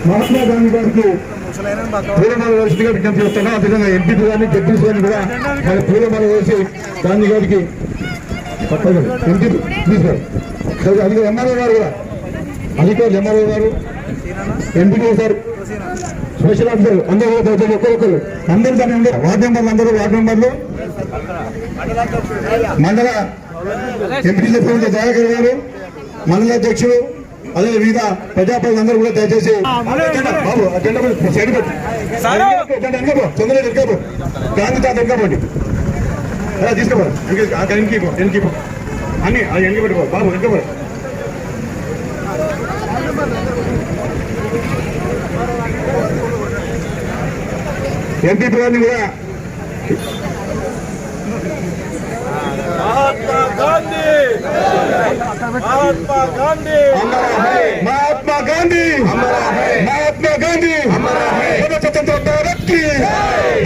महात्मा गांधी गारी पूलमाल वलसिगा विज्ञप्ति చేస్తున్నా అదేవిధంగా ఎంపీపీ గారిని జడ్పీసీ గారిని కూడా మరి పూలమాల వేసి గాంధీ గారికి ఎంపీ ప్లీజ్ అది ఎంఆర్ఓ గారు కూడా అధికారులు ఎంఆర్ఓ గారు ఎంపీటీ సార్ స్పెషల్ ఆఫీసర్ అందరూ ఒక్కొక్కరు అందరూ దాన్ని ఉండే వార్డు మెంబర్లు అందరూ వార్డు మెంబర్లు మండల ఎంపీ సర్పంచ్ దయాకర్ గారు మండల అధ్యక్షుడు అదే వివిధ ప్రజాప్రతినిధులందరూ కూడా దయచేసి బాబు అజెండా సైడ్ పెట్టి తొందరగా ఎక్కాబో గాంధీ తాత ఎక్కపోండి అలా తీసుకోబో ఎన్కీపో అన్ని అది ఎన్కి పెట్టుకో బాబు ఎక్కబో ఎంపీ గారిని కూడా महात्मा गांधी महात्मा गांधी महात्मा गांधी महात्मा गांधी स्वतंत्र भारत की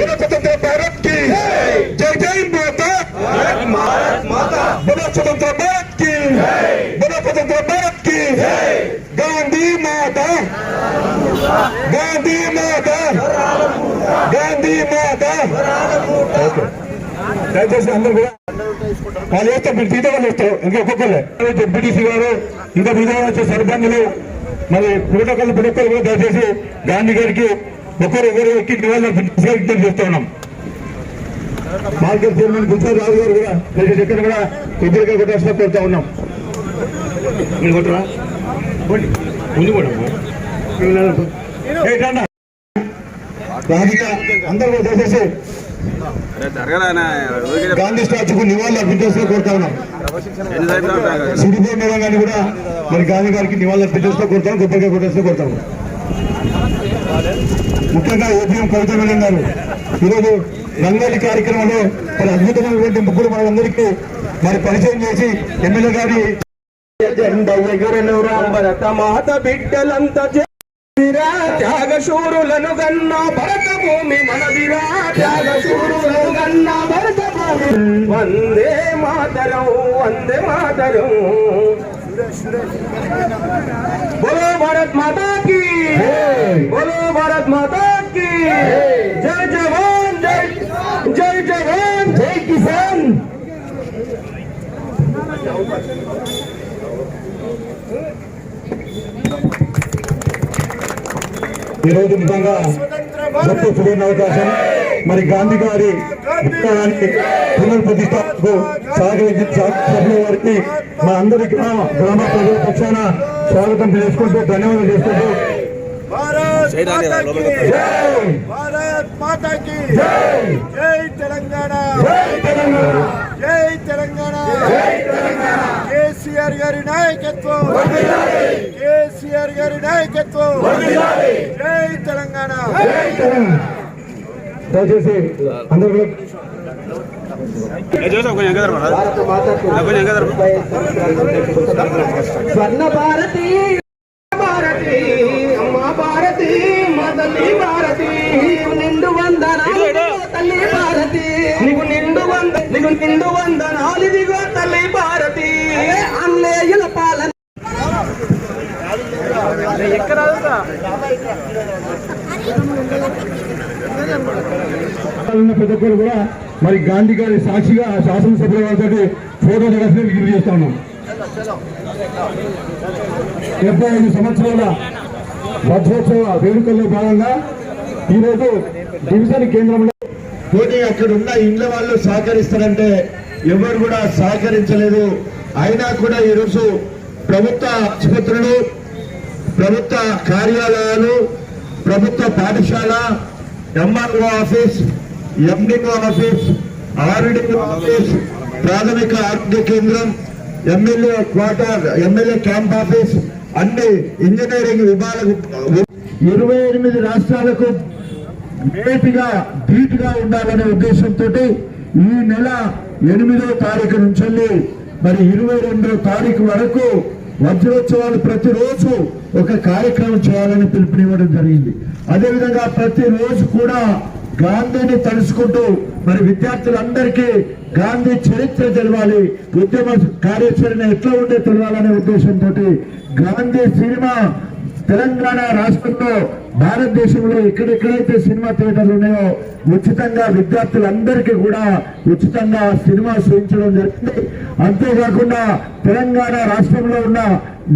स्वतंत्र भारत की దయచేసి అందరూ కూడా వాళ్ళు వేస్తాం, మీరు తీతే వాళ్ళు వేస్తారు. ఇంకా ఒక్కొక్కరే డిప్యూటీసీ గారు, ఇంకా మీద వచ్చే సర్పంచులు, మరి ప్రోటోకాల్ ప్రొటోకాల్ కూడా దయచేసి గాంధీ గారికి ఒకరు ఎక్కి విజ్ఞప్తి చేస్తూ ఉన్నాం. మార్కెట్ చైర్మన్ గుంటూరు రావు గారు కూడా దయచేసి ఇక్కడ కూడా ఇద్దరిగా కొట్టాల్సిన కోరుతా ఉన్నాం. మీరు కొట్టరా ముందు కూడా అందరూ దయచేసి గాంధీ స్టాచ్యూకు నివాళులు అర్పించాల్సిన కోరుతా ఉన్నాం. సిరిపూర్ మేళాన్ని కూడా మరి గాంధీ గారికి నివాళులు అర్పించాల్సిన కోరుతాం, గొప్పగా కొట్టాల్సిన కోరుతాం. ముఖ్యంగా ఏపీఎం కవిత మేడం గారు ఈరోజు రంగోలి కార్యక్రమంలో మరి అద్భుతమైనటువంటి ముగ్గురు మనందరికీ మరి పరిచయం చేసి ఎమ్మెల్యే గారి మాత బిడ్డలంతా త్యాగశూరులను గన్న భరత భూమి మనదిరా, త్యాగశూరులను గన్న భరత భూమి. వందే మాతరం, వందే మాతరం. बोलो भारत माता की, बोलो भारत माता की. जय जवान, जय जय जवान, जय किसान. ఈరోజు నిజంగా గొప్ప సువర్ణ అవకాశం. మరి గాంధీ గారి విగ్రహాన్ని పునర్ప్రతిష్ఠకు సహకరించిన సభ్యుల వారికి మా అందరి గ్రామ ప్రజల పక్షాన స్వాగతం చేసుకుంటూ ధన్యవాదాలు చేసుకుంటూ భారత్ మాతా కి జై తెలంగాణ, జై తెలంగాణ. కేసీఆర్ గారి నాయకత్వం, కేసీఆర్ గారి నాయకత్వం. జై తెలంగాణ. దయచేసి అందరూ స్వర్ణ భారతి, భారతి అమ్మ భారతి, మదలి భారతి. నిండు వందనాలు తల్లి భారతి, నీకు నిండు వందనాలు దిగో తల్లి భారతి. అన్నేయుల పాలన ప్రతి ఒక్కరు కూడా మరి గాంధీ గారి సాక్షిగా శాసనసభ్యుల వారితో ఫోటో దిగాల్సిన విజ్ఞప్తి చేస్తా ఉన్నాం. 75 సంవత్సరాల వజ్రోత్సవ వేడుకల్లో భాగంగా ఈరోజు డివిజన్ కేంద్రంలో పోటీ అక్కడ ఉన్న ఇండ్ల వాళ్ళు సహకరిస్తారంటే ఎవరు కూడా సహకరించలేదు. అయినా కూడా ఈరోజు ప్రభుత్వ ఆసుపత్రులు, ప్రభుత్వ కార్యాలయాలు, ప్రభుత్వ పాఠశాల, MRO office, MDO office, RDO office, ప్రాథమిక ఆరోగ్య కేంద్రం, MLA quarter, MLA camp office, అన్ని ఇంజనీరింగ్ విభాగాలకు 28 రాష్ట్రాలకు ధీటుగా ఉండాలనే ఉద్దేశంతో ఈ నెల 8వ తారీఖు నుంచి మరి 22వ తారీఖు వరకు వజ్రోత్సవాలు ప్రతిరోజు ఒక కార్యక్రమం చేయాలని పిలుపునివ్వడం జరిగింది. అదేవిధంగా ప్రతిరోజు కూడా గాంధీని తలుసుకుంటూ మరి విద్యార్థులందరికీ గాంధీ చరిత్ర తెలవాలి, ఉద్యమ కార్యాచరణ ఎట్లా ఉండే తెలవాలనే ఉద్దేశంతో గాంధీ సినిమా తెలంగాణ రాష్ట్రంలో, భారతదేశంలో ఎక్కడెక్కడైతే సినిమా థియేటర్లు ఉన్నాయో ఉచితంగా విద్యార్థులందరికీ కూడా ఉచితంగా సినిమా చూపించడం జరిగింది. అంతేకాకుండా తెలంగాణ రాష్ట్రంలో ఉన్న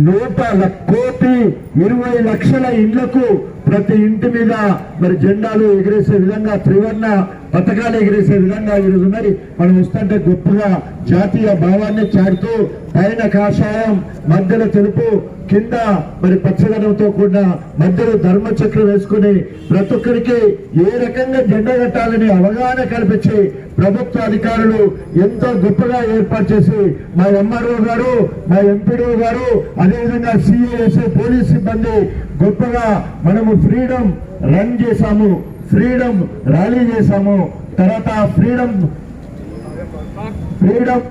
1,20,00,000 ఇళ్లకు ప్రతి ఇంటి మీద మరి జెండాలు ఎగిరేసే విధంగా, త్రివర్ణ పథకాలు ఎగిరేసే విధంగా ఈరోజు ఉన్నాయి. మనం వస్తుంటే గొప్పగా జాతీయ భావాన్ని చాటుతూ పైన కాషాయం, మధ్యలో తెలుపు, కింద మరి పచ్చదనంతో కూడిన మధ్యలో ధర్మచక్రం వేసుకుని ప్రతి ఒక్కరికి ఏ రకంగా జెండా కట్టాలని అవగాహన కల్పించి ప్రభుత్వ అధికారులు ఎంతో గొప్పగా ఏర్పాటు చేసి మా ఎంఆర్ఓ గారు, మా ఎంపీడీఓ గారు, అదేవిధంగా సిఐఎస్ పోలీస్ సిబ్బంది గొప్పగా మనము ఫ్రీడమ్ రన్ చేశాము, ఫ్రీడమ్ ర్యాలీ చేశాము. తర్వాత ఫ్రీడమ్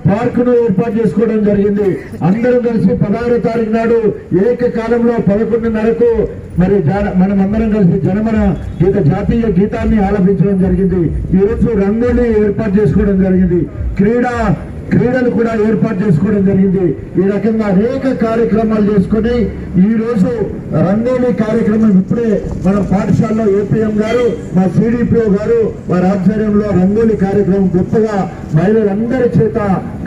పార్క్ ను ఏర్పాటు చేసుకోవడం జరిగింది. అందరూ కలిసి 16వ తారీఖు నాడు ఏకకాలంలో 11:30కు మరి మనం అందరం కలిసి జనమన గీత, జాతీయ గీతాన్ని ఆలపించడం జరిగింది. ఈ రోజు రంగోలీ ఏర్పాటు చేసుకోవడం జరిగింది. క్రీడా క్రీడలు కూడా ఏర్పాటు చేసుకోవడం జరిగింది. ఈ రకంగా అనేక కార్యక్రమాలు చేసుకుని ఈ రోజు రంగోలీ కార్యక్రమం ఇప్పుడే మన పాఠశాలలో ఏపీఎం గారు మా సిడిపిఓ గారు వారి ఆధ్వర్యంలో రంగోలీ కార్యక్రమం గొప్పగా మహిళలందరి చేత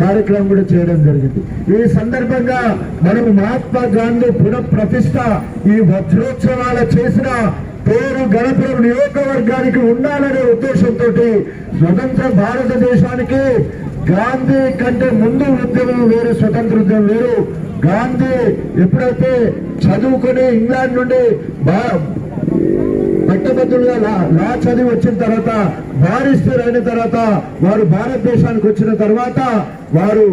కార్యక్రమం కూడా చేయడం జరిగింది. ఈ సందర్భంగా మనము మహాత్మా గాంధీ పునఃప్రతిష్ఠ ఈ వజ్రోత్సవాల చేసిన పేరు గణపురం నియోజకవర్గానికి ఉండాలనే ఉద్దేశంతో స్వతంత్ర భారతదేశానికి గాంధీ కంటే ముందు ఉద్యమం వేరు, స్వతంత్ర ఉద్యమం వేరు. గాంధీ ఎప్పుడైతే చదువుకుని ఇంగ్లాండ్ నుండి పట్టభద్రులుగా లా చదివి వచ్చిన తర్వాత బారిస్టర్ అయిన తర్వాత వారు భారతదేశానికి వచ్చిన తర్వాత వారు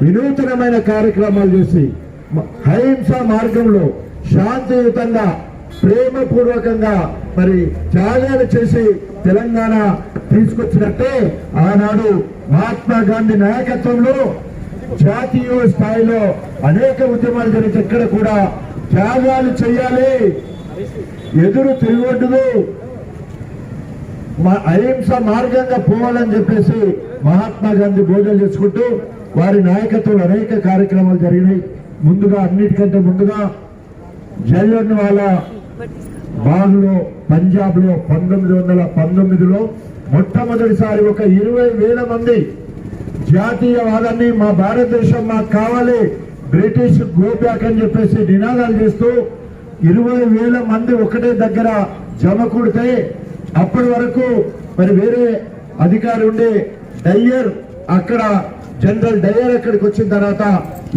వినూతనమైన కార్యక్రమాలు చేసి అహింస మార్గంలో శాంతియుతంగా ప్రేమపూర్వకంగా మరి త్యాగాలు చేసి తెలంగాణ తీసుకొచ్చినట్టే ఆనాడు మహాత్మా గాంధీ నాయకత్వంలో జాతీయ స్థాయిలో అనేక ఉద్యమాలు జరిగితే ఎక్కడ కూడా త్యాగాలు చేయాలి, ఎదురు తిరగొడ్డుదు, అహింస మార్గంగా పోవాలని చెప్పేసి మహాత్మా గాంధీ బోధన చేసుకుంటూ వారి నాయకత్వంలో అనేక కార్యక్రమాలు జరిగినాయి. ముందుగా అన్నిటికంటే ముందుగా జలియన్వాలా బాగ్లో పంజాబ్ లో 1919లో మొట్టమొదటిసారి ఒక 20,000 మంది జాతీయవాదాన్ని మా భారతదేశం మాకు కావాలి, బ్రిటిష్ గో బ్యాక్ అని చెప్పేసి నినాదాలు చేస్తూ 20,000 మంది ఒకటే దగ్గర జమ కూడితే అప్పటి వరకు మరి వేరే అధికారి ఉండే డయ్యర్, అక్కడ జనరల్ డయ్యర్ అక్కడికి వచ్చిన తర్వాత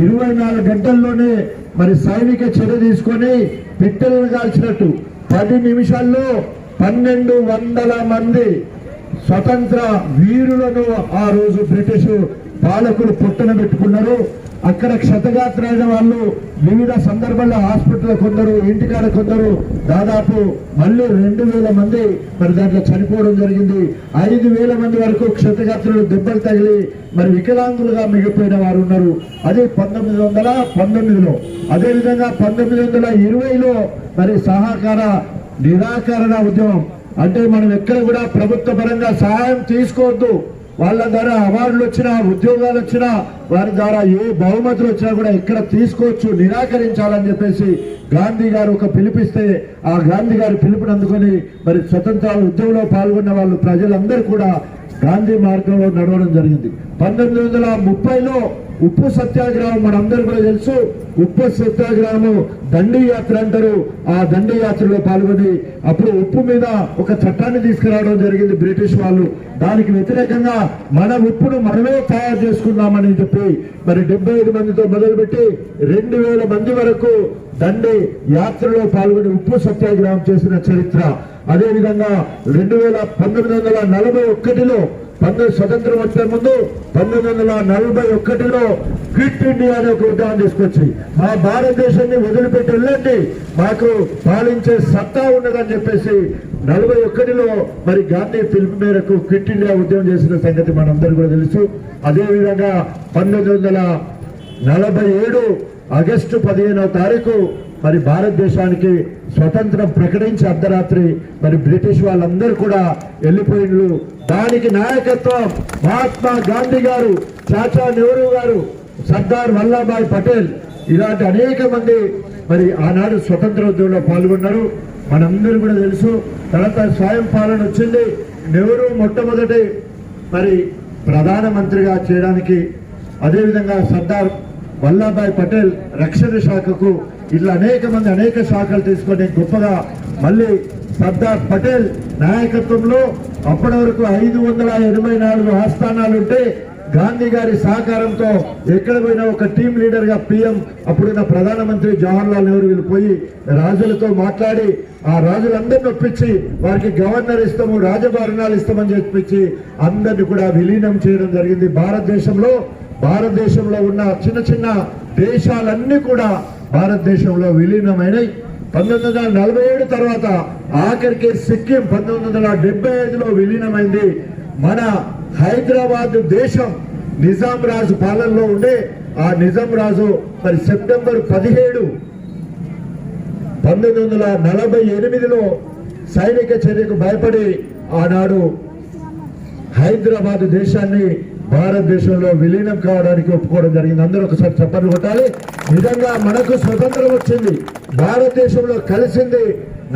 24 గంటల్లోనే మరి సైనిక చర్య తీసుకొని పిట్టలను కాల్చినట్టు 10 నిమిషాల్లో 1200 మంది స్వతంత్ర వీరులను ఆ రోజు బ్రిటిష్ పాలకులు పొట్టన పెట్టుకున్నారు. అక్కడ క్షతగాత్రైన వాళ్ళు వివిధ సందర్భాల్లో హాస్పిటల్ కొందరు, ఇంటికాడ కొందరు, దాదాపు మళ్ళీ 2,000 మంది మరి దాంట్లో చనిపోవడం జరిగింది. 5,000 మంది వరకు క్షతగాత్రులు దెబ్బలు తగిలి మరి వికలాంగులుగా మిగిలిపోయిన వారు ఉన్నారు. అది 1919లో. అదేవిధంగా 1920లో మరి సహకార నిరాకరణ ఉద్యమం, అంటే మనం ఎక్కడ కూడా ప్రభుత్వ పరంగా సహాయం తీసుకోవద్దు, వాళ్ళ ద్వారా అవార్డులు వచ్చినా ఉద్యోగాలు వచ్చినా వారి ద్వారా ఏ బహుమతులు వచ్చినా కూడా ఎక్కడ తీసుకోవచ్చు, నిరాకరించాలని చెప్పేసి గాంధీ గారు ఒక పిలిపిస్తే ఆ గాంధీ గారి పిలుపుని అందుకొని మరి స్వతంత్ర ఉద్యమంలో పాల్గొన్న వాళ్ళు ప్రజలందరూ కూడా గాంధీ మార్గంలో నడవడం జరిగింది. 1930లో ఉప్పు సత్యాగ్రహం మనందరూ కూడా తెలుసు. ఉప్పు సత్యాగ్రహం దండి యాత్ర అంటారు. ఆ దండి యాత్రలో పాల్గొని అప్పుడు ఉప్పు మీద ఒక చట్టాన్ని తీసుకురావడం జరిగింది బ్రిటిష్ వాళ్ళు. దానికి వ్యతిరేకంగా మన ఉప్పును మనమే తయారు చేసుకుందామని చెప్పి మరి 75 మందితో మొదలుపెట్టి 2,000 మంది వరకు దండి యాత్రలో పాల్గొని ఉప్పు సత్యాగ్రహం చేసిన చరిత్ర. అదేవిధంగా 1941లో స్వతంత్రం వచ్చే ముందు 1941లో క్విట్ ఇండియా అనే ఒక ఉద్యమం తీసుకొచ్చి మా భారతదేశాన్ని వదిలిపెట్టి వెళ్ళండి, మాకు పాలించే సత్తా ఉన్నదని చెప్పేసి 41లో మరి గాంధీ పిలుపు మేరకు క్విట్ ఇండియా ఉద్యమం చేసిన సంగతి మనందరూ కూడా తెలుసు. అదేవిధంగా 1947 ఆగస్టు 15వ తారీఖు మరి భారతదేశానికి స్వతంత్రం ప్రకటించి అర్ధరాత్రి మరి బ్రిటిష్ వాళ్ళందరూ కూడా వెళ్ళిపోయిన దానికి నాయకత్వం మహాత్మా గాంధీ గారు, చాచా నెహ్రూ గారు, సర్దార్ వల్లభాయ్ పటేల్, ఇలాంటి అనేక మంది మరి ఆనాడు స్వతంత్ర ఉద్యమంలో పాల్గొన్నారు. మనందరూ కూడా తెలుసు. తర్వాత స్వయం పాలన వచ్చింది. నెహ్రూ మొట్టమొదటి మరి ప్రధానమంత్రిగా చేయడానికి, అదేవిధంగా సర్దార్ వల్లభాయ్ పటేల్ రక్షణ శాఖకు, ఇట్లా అనేక మంది అనేక శాఖలు తీసుకొని గొప్పగా మళ్ళీ సర్దార్ పటేల్ నాయకత్వంలో అప్పటి వరకు 584 ఆస్థానాలు ఉంటే గాంధీ గారి సహకారంతో ఎక్కడ పోయినా ఒక టీమ్ లీడర్ గా పిఎం అప్పుడున్న ప్రధానమంత్రి జవహర్లాల్ నెహ్రూ పోయి రాజులతో మాట్లాడి ఆ రాజులందరినీ ఒప్పించి వారికి గవర్నర్ ఇస్తాము, రాజభరణాలు ఇస్తామని చెప్పించి అందరినీ కూడా విలీనం చేయడం జరిగింది. భారతదేశంలో ఉన్న చిన్న చిన్న దేశాలన్నీ కూడా భారతదేశంలో విలీనమైనవి. 1947 తర్వాత ఆఖరికి సిక్కిం 1975లో విలీనమైంది. మన హైదరాబాద్ దేశం నిజాం రాజు పాలనలో ఉండే ఆ నిజాం రాజు మరి సెప్టెంబర్ 17, 1948లో సైనిక చర్యకు భయపడి ఆనాడు హైదరాబాద్ దేశాన్ని భారతదేశంలో విలీనం కావడానికి ఒప్పుకోవడం జరిగింది. అందరూ ఒకసారి చప్పట్లు కొట్టాలి. నిజంగా మనకు స్వతంత్రం వచ్చింది, భారతదేశంలో కలిసింది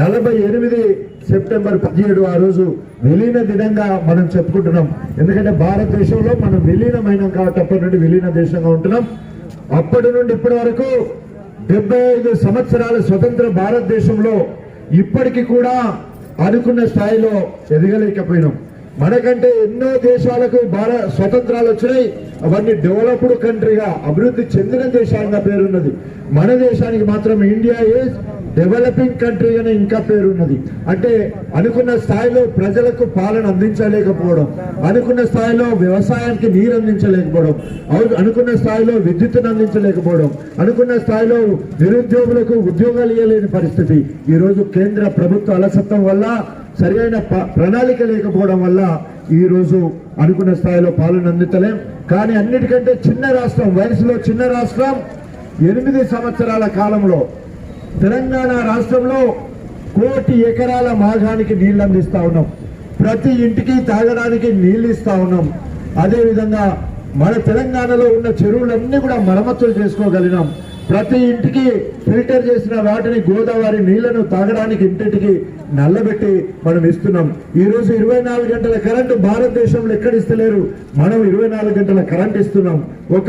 48 సెప్టెంబర్ 17 ఆ రోజు విలీన దినంగా మనం చెప్పుకుంటున్నాం. ఎందుకంటే భారతదేశంలో మనం విలీనమైనాం కాబట్టి అప్పటి నుండి విలీన దేశంగా ఉంటున్నాం. అప్పటి నుండి ఇప్పటి వరకు 75 సంవత్సరాల స్వతంత్ర భారతదేశంలో ఇప్పటికీ కూడా అనుకున్న స్థాయిలో ఎదగలేకపోయినాం. మనకంటే ఎన్నో దేశాలకు స్వతంత్రాలు వచ్చినాయి. అవన్నీ డెవలప్డ్ కంట్రీగా, అభివృద్ధి చెందిన దేశాలుగా పేరున్నది. మన దేశానికి మాత్రం ఇండియా ఈజ్ డెవలపింగ్ కంట్రీగానే ఇంకా పేరున్నది. అంటే అనుకున్న స్థాయిలో ప్రజలకు పాలన అందించలేకపోవడం, అనుకున్న స్థాయిలో వ్యవసాయానికి నీరు అందించలేకపోవడం, అనుకున్న స్థాయిలో విద్యుత్తును అందించలేకపోవడం, అనుకున్న స్థాయిలో నిరుద్యోగులకు ఉద్యోగాలు ఇవ్వలేని పరిస్థితి. ఈరోజు కేంద్ర ప్రభుత్వ అలసత్వం వల్ల, సరైన ప్రణాళిక లేకపోవడం వల్ల ఈరోజు అనుకున్న స్థాయిలో పాలన అందించలేం. కానీ అన్నిటికంటే చిన్న రాష్ట్రం, వయసులో చిన్న రాష్ట్రం, 8 సంవత్సరాల కాలంలో తెలంగాణ రాష్ట్రంలో 1 కోటి ఎకరాల మాగానికి నీళ్లు అందిస్తా ఉన్నాం. ప్రతి ఇంటికి తాగడానికి నీళ్లు ఇస్తా ఉన్నాం. అదేవిధంగా మన తెలంగాణలో ఉన్న చెరువులన్నీ కూడా మరమ్మతులు చేసుకోగలిగినాం. ప్రతి ఇంటికి ఫిల్టర్ చేసిన వాటిని, గోదావరి నీళ్లను తాగడానికి ఇంటింటికి నల్లబెట్టి మనం ఇస్తున్నాం. ఈ రోజు 24 గంటల కరెంటు భారతదేశంలో ఎక్కడ ఇస్తలేరు, మనం 24 గంటల కరెంట్ ఇస్తున్నాం. ఒక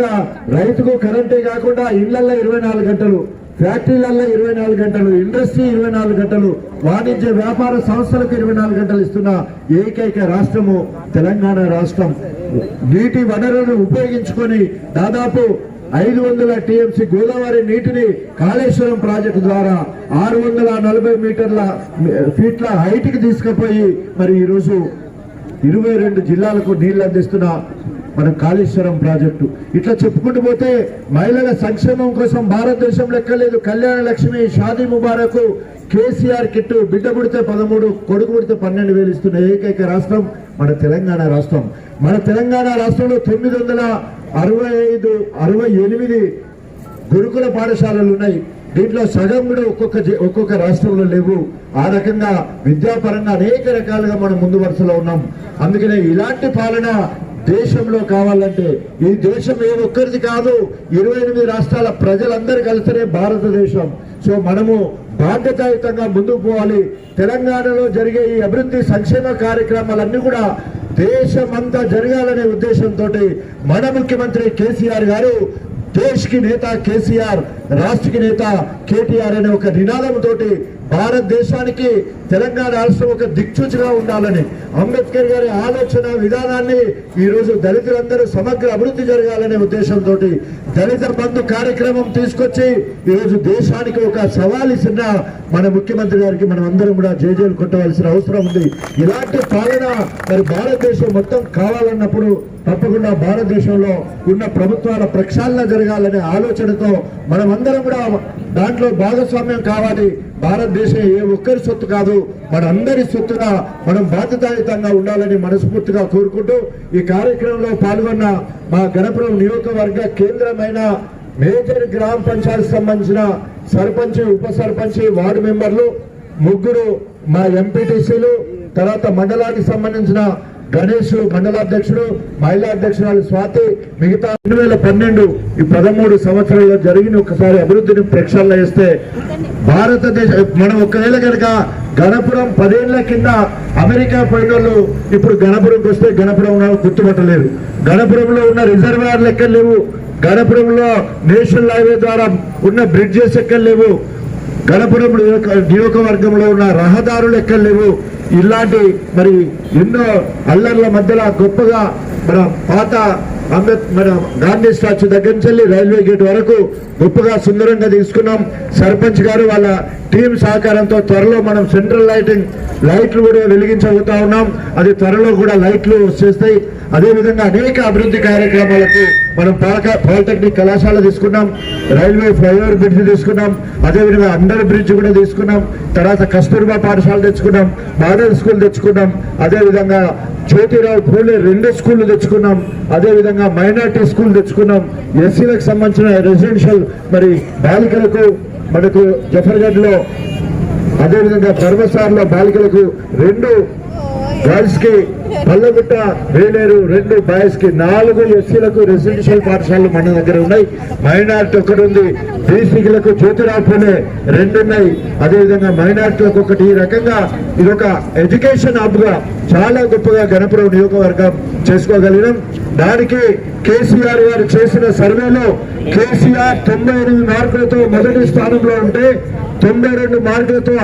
రైతుకు కరెంటే కాకుండా ఇళ్లల్లో 24 గంటలు, ఫ్యాక్టరీలలో 24 గంటలు, ఇండస్ట్రీ 24 గంటలు, వాణిజ్య వ్యాపార సంస్థలకు 24 గంటలు ఇస్తున్న ఏకైక రాష్ట్రము తెలంగాణ రాష్ట్రం. నీటి వనరులను ఉపయోగించుకొని దాదాపు 500 టీఎంసీ గోదావరి నీటిని కాళేశ్వరం ప్రాజెక్టు ద్వారా 640 ఫీట్ల హైట్కి తీసుకుపోయి మరి ఈరోజు 22 జిల్లాలకు నీళ్లు అందిస్తున్న మన కాళేశ్వరం ప్రాజెక్టు. ఇట్లా చెప్పుకుంటూ పోతే మహిళల సంక్షేమం కోసం భారతదేశంలో ఎక్కలేదు. కళ్యాణ లక్ష్మి, షాదీ ముబారక్, కేసీఆర్ కిట్టు, బిడ్డ పుడితే 13, కొడుకు పుడితే 12,000 ఇస్తున్న ఏకైక రాష్ట్రం మన తెలంగాణ రాష్ట్రం. మన తెలంగాణ రాష్ట్రంలో 968 గురుకుల పాఠశాలలు ఉన్నాయి. దీంట్లో సగం కూడా ఒక్కొక్క రాష్ట్రంలో లేవు. ఆ రకంగా విద్యాపరంగా అనేక రకాలుగా మనం ముందు వరుసలో ఉన్నాం. అందుకనే ఇలాంటి పాలన దేశంలో కావాలంటే, ఈ దేశం ఏ ఒక్కరిది కాదు, 28 రాష్ట్రాల ప్రజలందరూ కలిసినే భారతదేశం. సో మనము బాధ్యతాయుతంగా ముందుకు పోవాలి. తెలంగాణలో జరిగే ఈ అభివృద్ధి సంక్షేమ కార్యక్రమాలన్నీ కూడా దేశమంతా జరగాలనే ఉద్దేశంతో మన ముఖ్యమంత్రి కేసీఆర్ గారు దేశ్ కి నేత కేసీఆర్, రాష్ట్ర కి నేత కేటీఆర్ అనే ఒక నినాదంతో భారతదేశానికి తెలంగాణ రాష్ట్రం ఒక దిక్సూచిగా ఉండాలని, అంబేద్కర్ గారి ఆలోచన విధానాన్ని ఈరోజు దళితులందరూ సమగ్ర అభివృద్ధి జరగాలనే ఉద్దేశంతో దళిత బంధు కార్యక్రమం తీసుకొచ్చి ఈరోజు దేశానికి ఒక సవాల్ ఇస్తున్న మన ముఖ్యమంత్రి గారికి మనం అందరం కూడా జేజేలు కొట్టవలసిన అవసరం ఉంది. ఇలాంటి పాలన మరి భారతదేశం మొత్తం కావాలన్నప్పుడు తప్పకుండా భారతదేశంలో ఉన్న ప్రభుత్వాల ప్రక్షాళన జరగాలనే ఆలోచనతో మనం అందరం కూడా దాంట్లో భాగస్వామ్యం కావాలి. భారతదేశం ఏ ఒక్కరి సొత్తు కాదు, మన అందరి సొత్తుగా మనం బాధ్యతాయుతంగా ఉండాలని మనస్ఫూర్తిగా కోరుకుంటూ ఈ కార్యక్రమంలో పాల్గొన్న మా గణపురం నియోజకవర్గ కేంద్రమైన మేజర్ గ్రామ పంచాయతీ సంబంధించిన సర్పంచ్, ఉప సర్పంచ్, వార్డు మెంబర్లు, 3 మా ఎంపీటీసీలు, తర్వాత మండలానికి సంబంధించిన గణేష్ మండలాధ్యక్షుడు, మహిళా అధ్యక్షురాలు స్వాతి, మిగతా 2012 ఈ 13 సంవత్సరాల్లో జరిగిన ఒకసారి అభివృద్ధిని ప్రక్షాళన చేస్తే భారతదేశం మనం ఒకవేళ కనుక గణపురం 10 ఏళ్ల కింద అమెరికా పోయిన వాళ్ళు ఇప్పుడు గణపురంకి వస్తే గణపురం గుర్తుపట్టలేరు. గణపురంలో ఉన్న రిజర్వాయర్లు ఎక్కడ లేవు, గణపురంలో నేషనల్ హైవే ద్వారా ఉన్న బ్రిడ్జెస్ ఎక్కడ లేవు, గణపురం నియోజకవర్గంలో ఉన్న రహదారులు ఎక్కడ లేవు. ఇలాంటి మరి ఎన్నో అల్లర్ల మధ్యలో గొప్పగా మన పాత మన గాంధీ స్టాచ్యూ దగ్గర నుంచి రైల్వే గేట్ వరకు గొప్పగా సుందరంగా తీసుకున్నాం. సర్పంచ్ గారు వాళ్ళ టీం సహకారంతో త్వరలో మనం సెంట్రల్ లైట్లు కూడా వెలిగించబోతా ఉన్నాం. అది త్వరలో కూడా లైట్లు వచ్చేస్తాయి. అదేవిధంగా అనేక అభివృద్ధి కార్యక్రమాలకు మనం పాలిటెక్నిక్ కళాశాల తీసుకున్నాం, రైల్వే ఫ్లైఓవర్ బ్రిడ్జ్ తీసుకున్నాం, అదేవిధంగా అండర్ బ్రిడ్జ్ కూడా తీసుకున్నాం, తర్వాత కస్తూర్బా పాఠశాల తెచ్చుకున్నాం, మోడల్ స్కూల్ తెచ్చుకున్నాం, అదేవిధంగా జ్యోతిరావు పూలే 2 స్కూళ్లు తెచ్చుకున్నాం, అదేవిధంగా మైనార్టీ స్కూల్ తెచ్చుకున్నాం, ఎస్సీలకు సంబంధించిన రెసిడెన్షియల్ మరి బాలికలకు మనకు జఫర్గఢ్ లో, అదేవిధంగా ధర్మసార్లో బాలికలకు 2 గర్ల్స్ కి పల్లగుట్ట, వేలేరు 2, బాయ్స్ కి 4 ఎస్సీలకు రెసిడెన్షియల్ పాఠశాలలు మన దగ్గర ఉన్నాయి. మైనార్టీ 1 ఉంది. బీసీలకు జ్యోతిరావు పూలే 2 ఉన్నాయి. అదేవిధంగా మైనార్టీలకు 1. ఈ రకంగా ఇది ఒక ఎడ్యుకేషన్ హబ్ గా చాలా గొప్పగా గణపురం నియోజకవర్గం చేసుకోగలిగినాం. దానికి కేసీఆర్ గారు చేసిన సర్వేలో కేసీఆర్ 98 మార్కులతో మొదటి స్థానంలో ఉంటే, 92 మార్కులతో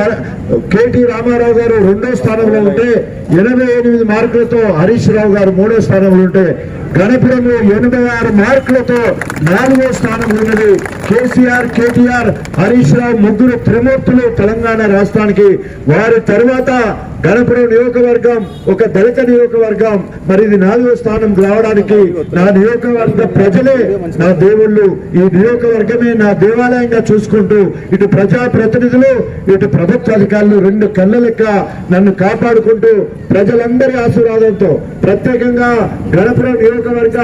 కేటీ రామారావు గారు 2వ స్థానంలో ఉంటే, 88 మార్కులతో హరీష్ రావు గారు 3వ స్థానంలో ఉంటే, గణపురంలో 86 మార్కులతో 4వ స్థానంలో ఉన్నది. కేసీఆర్, కేటీఆర్, హరీష్ రావు ముగ్గురు త్రిమూర్తులు తెలంగాణ రాష్ట్రానికి. వారి తర్వాత గణపురం నియోజకవర్గం ఒక దళిత నియోజకవర్గం. మరి ఇది 4వ స్థానం రావడానికి నా నియోజకవర్గ ప్రజలే నా దేవుళ్ళు. ఈ నియోజకవర్గమే నా దేవాలయంగా చూసుకుంటూ ఇటు ప్రజాప్రతినిధులు ఇటు ప్రభుత్వ అధికారులు 2 కళ్ళ లెక్క నన్ను కాపాడుకుంటూ ప్రజలందరి ఆశీర్వాదంతో ప్రత్యేకంగా గణపురం నియోజకవర్గ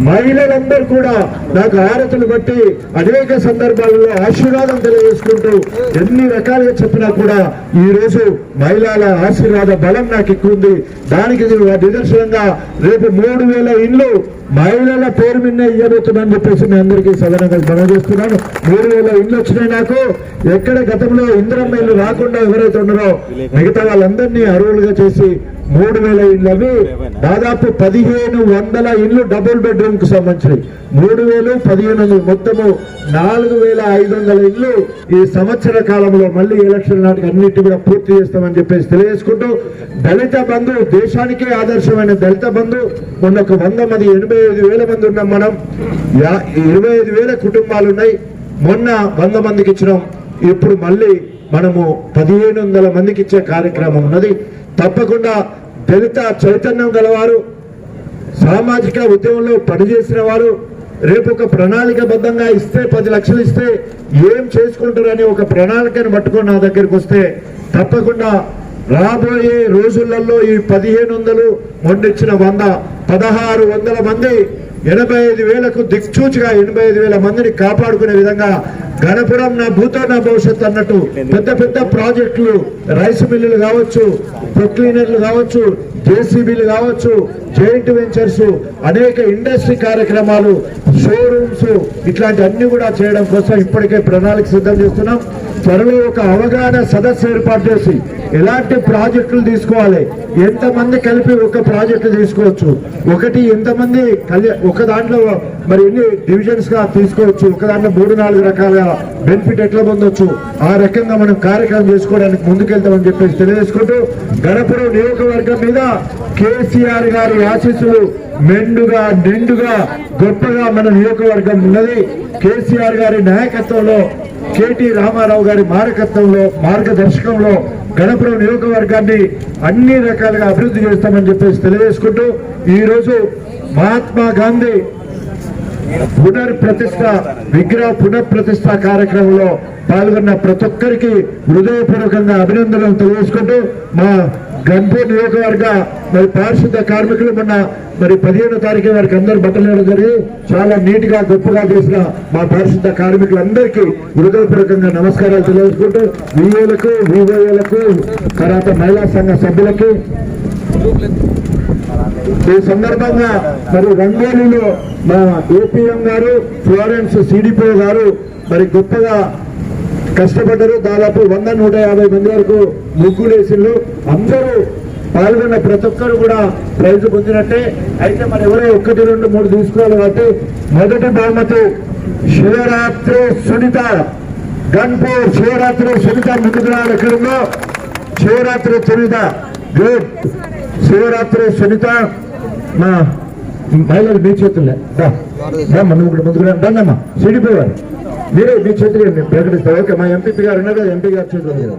మహిళలందరూ కూడా నాకు హారతులు బట్టి అనేక సందర్భాలలో ఆశీర్వాదం తెలియజేసుకుంటూ ఎన్ని రకాలుగా చెప్పినా కూడా ఈ రోజు మహిళల ఆశీర్వాద బలం నాకు ఎక్కువ ఉంది. దానికి నిదర్శనంగా రేపు 3000 ఇండ్లు మహిళల పేరు మీద ఇవ్వబోతున్నాను చెప్పేసి మీ అందరికీ సదనంగా మనం చేస్తున్నాను. 3000 ఇండ్లు వచ్చినాయి నాకు. ఎక్కడ గతంలో ఇందిరమ్మ ఇల్లు రాకుండా ఎవరైతే ఉన్నారో మిగతా వాళ్ళందరినీ అర్హులుగా చేసి 3000 ఇళ్ళు. అవి దాదాపు 1500 ఇళ్ళు డబుల్ బెడ్రూమ్ కు సంబంధించి 3000, 1500 మొత్తము 4500 ఇళ్ళు ఈ సంవత్సర కాలంలో మళ్ళీ ఎలక్షన్ నాటికి అన్నిటి కూడా పూర్తి చేస్తామని చెప్పేసి తెలియజేసుకుంటూ, దళిత బంధు దేశానికే ఆదర్శమైన దళిత బంధు మొన్న ఒక 100 మంది 85,000 మంది ఉన్నాం మనం. 25,000 కుటుంబాలు ఉన్నాయి. మొన్న 100 మందికి ఇచ్చినాం. ఇప్పుడు మళ్ళీ మనము 1500 మందికి ఇచ్చే కార్యక్రమం ఉన్నది. తప్పకుండా దళిత చైతన్యం గలవారు, సామాజిక ఉద్యమంలో పనిచేసిన వారు రేపు ఒక ప్రణాళికబద్ధంగా ఇస్తే 10 లక్షలు ఇస్తే ఏం చేసుకుంటారని ఒక ప్రణాళికను పట్టుకొని నా దగ్గరికి వస్తే తప్పకుండా రాబోయే రోజులలో ఈ 1500 మొండిచ్చిన 100 1600 మంది 85,000కు దిక్చూచిగా 85,000 మందిని కాపాడుకునే విధంగా గణపురం నా భూతో నా భవిష్యత్తు అన్నట్టు పెద్ద పెద్ద ప్రాజెక్టులు, రైస్ మిల్లులు కావచ్చు, ప్రొక్లీనర్లు కావచ్చు, జేసీబీలు కావచ్చు, జాయింట్ వెంచర్స్, అనేక ఇండస్ట్రీ కార్యక్రమాలు, షోరూమ్స్, ఇట్లాంటి అన్ని కూడా చేయడం కోసం ఇప్పటికే ప్రణాళిక సిద్ధం చేస్తున్నాం. త్వరలో ఒక అవగాహన సదస్సు ఏర్పాటు చేసి ఎలాంటి ప్రాజెక్టులు తీసుకోవాలి, ఎంతమంది కలిపి ఒక ప్రాజెక్టు తీసుకోవచ్చు, ఒకటి ఎంతమంది ఒక దాంట్లో మరి ఎన్ని డివిజన్స్ గా తీసుకోవచ్చు, ఒక దాంట్లో 3-4 రకాల బెనిఫిట్ ఎట్లా పొందొచ్చు, ఆ రకంగా మనం కార్యక్రమం చేసుకోవడానికి ముందుకెళ్తామని చెప్పేసి తెలియజేసుకుంటూ, గణపురం నియోజకవర్గం మీద కేసీఆర్ గారి ఆశీస్సులు మెండుగా నిండుగా గొప్పగా మన నియోజకవర్గం ఉన్నది. కేసీఆర్ గారి నాయకత్వంలో, కేటీ రామారావు గారి మార్గదర్శకంలో గణపురం నియోజకవర్గాన్ని అన్ని రకాలుగా అభివృద్ధి చేస్తామని చెప్పేసి తెలియజేసుకుంటూ, ఈరోజు మహాత్మా గాంధీ విగ్రహ పునఃప్రతిష్ఠ కార్యక్రమంలో పాల్గొన్న ప్రతి ఒక్కరికి హృదయపూర్వకంగా అభినందనలు తెలియజేసుకుంటూ, మా గణపూర్ నియోజకవర్గ మరి పారిశుద్ధ కార్మికులు మొన్న మరి 15వ తారీఖు వారికి అందరూ బట్టలు వేయడం జరిగి చాలా నీట్ గా గొప్పగా చేసిన మా పారిశుద్ధ కార్మికులందరికీ హృదయపూర్వకంగా నమస్కారాలు తెలియజేసుకుంటూ, విఓలకు, వివోఏలకు, తర్వాత మహిళా సంఘ సభ్యులకి ఈ సందర్భంగా మరి రంగోలీలో మా ఏపీఎం గారు, ఫ్లోరెన్స్ సిడిపిఓ గారు మరి గొప్పగా కష్టపడ్డారు. దాదాపు 100-150 మంది వరకు ముగ్గులేసిళ్ళు. అందరూ పాల్గొన్న ప్రతి ఒక్కరు కూడా ప్రైజ్ పొందినట్టే. అయితే మరి ఎవరో 1, 2, 3 తీసుకోవాలి కాబట్టి మొదటి బహుమతి శివరాత్రి సునీత, గన్పూర్ శివరాత్రి సునీత ముందుకు రావాలి. ఎక్కడుందో శివరాత్రి సునీత, గుడ్. శివరాత్రి సునీత మా మహిళలు మీ చేతుల్లో మనం ఇక్కడ ముందుకు రండమ్మా. సిడిపి గారు మీరే మీ చేతులు ప్రకటిస్తారు. ఓకే, మా ఎంపీ గారు ఉన్నారు కదా, ఎంపీ గారు చేతులు